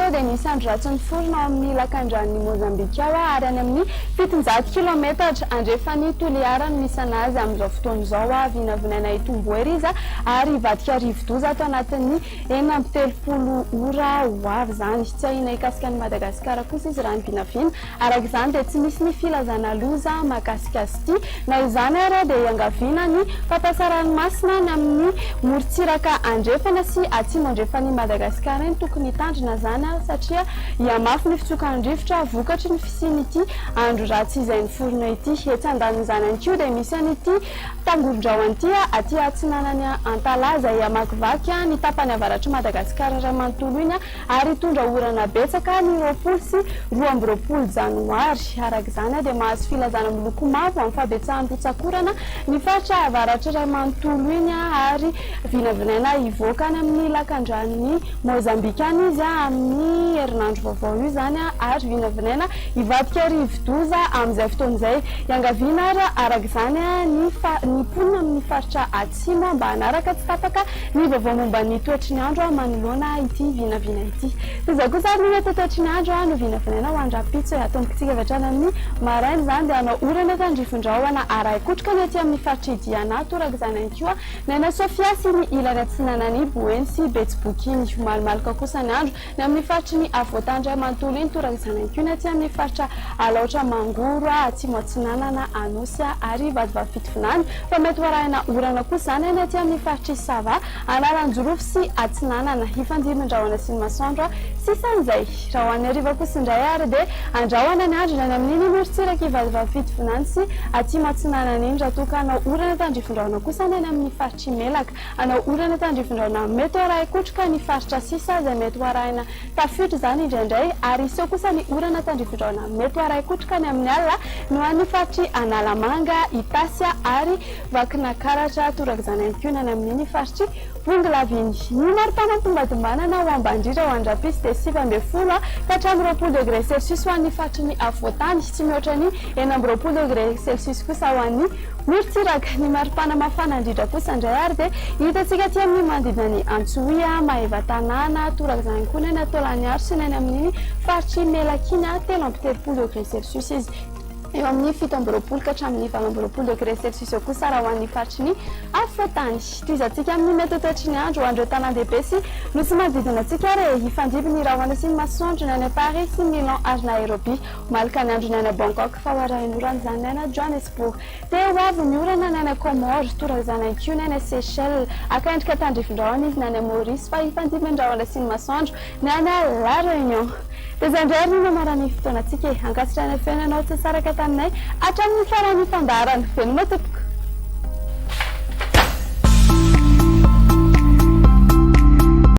arô dia nisy andro ratsy ny forona amin'ny lakan-dran'ny Mozambika ary any amin'ny 700 kilometatra andrefany toliara no misy anazy amin'izao fotoana izao vinavinaina Itomboeriza ary ivadika rivo-doza ato anatin'ny 430 ora ho avy izany tsy ahina hikasika ny Madagasikara kosa izy raha ny vinavina araka izany dia tsy misy ny filazana loza mahakasika azy ity na izany arô dia iangaviana ny fampasaranomasina ny amin'ny morontsiraka andrefana sy atsimo andrefan'ny Madagasikara iny tokony hitandrina zany satria hiamafy ny fitsokan-drivotra vokatry ny fisiany ity andro ratsy izay ny forona ity etsy andaniny zany any koa dia misy an'ity tangoron-drahona ity aty atsinanany Antalaza iamakivaky ny tapany avaratry Madagasikara raha manontolo iny ary tondra orana betsaka ny 20 sy 12 janoary araka izany dia mahazo filazana miloko mavo amin'ny fabetsahan'ny rotsakorana ny faritra avaratry raha manontolo iny ary vinavinaina ivoaka ny amin'ny lakan-dran'ny Mozambikany izy amin'ny herinandro vaovao io zany ary vinavinaina ivadika rivo-doza amin'izay fotoana izay iangaviana araka izany ny ponina amin'ny faritra atsimo mba hanaraka tsy tapaka ny vaovao momba ny toetry ny andro manoloana ity vinavina ity. Izay kosa ny mety toetry ny andro no vinavinaina ho andrapitso atombontsika avatrana amin'ny maraina zany dia hanao orana tandrifondrahona araikotrika ny aty amin'ny faritra Idianato araka izany any koa Nana Sofia sy ny ilany atsinanany Boeny sy Betsibokiny malmalaka kosa ny andro ny amin'ny faritry ny Avoatandra manontolo iny toraka izany any koa ny aty amin'ny faritra Alaotra Mangoro atsimo atsinanana Anosy ary Vadivavy fa mety warahina orana kosa zany ny aty amin'ny faritry Sava Analanjorofo sy atsinanana ifandimindrahona sy ny masoandro sisan'izay raha ho an'ny hariva kosa indray ary dia andrahoana ny andro ny amin'iny morontsiraka Vadivavy sy atsimo atsinanana iny raha toka hanao orana tandrifondrahona kosa ny amin'ny faritry Melaka hanao orana tandrifondrahona Meteo raikotrika ny faritra sisa izay mety warahina tafiditra zany indraindray ary iseo kosa ny orana tandrifondrahona Meteo raikotrika ny amin'ny alina no an'ny faritry Analamanga Itasia ary Vakinakaratra toraka izany any koa ny amin'iny faritry Vongilaviny ny maripana tombatombana ho ambandritra ho andrapisy dia 9 ka hatramin'ny 20 degré celsius ho an'ny faritry ny Avoatany tsy mihoatra ny 20 degré celsius kosa ho an'ny morontsiraka ny maripana mafana indrindra kosa indray ary dia hitantsika aty amin'ny manodidina ny Antsohia Mahevatanana toraka izany koa ny Taolaniaro sy ny amin'iny faritry Melakiny 13 degré celsius izy eo amin'ny 17 ka hatramin'ny 20 degré celsius eo kosa raha ho an'ny faritry ny Afoatany toizantsika amin'ny mety toetry ny andro ho andreo tanan-dehibe sy nosy manodidina antsika ary hifandibiny raha ho ana sy ny masoandro ny any Paris sy Milan ary Nairobi malaka ny andro ny any Bangkok fa ho arahin'ny orana zany ny any Johannesburg dia ho avy ny orana ny any Comore toraka izany any koa ny any Seychelles akaendrika tandrifondrahona izy ny any Maurice fa hifandibiny raha ho ana sy ny masoandro ny any La Réunion dia zay indray ary namarany fotoanantsika ankasitrana fiainanao tsy saraka taminay hatramin'ny farany fandarana veloma tompoko.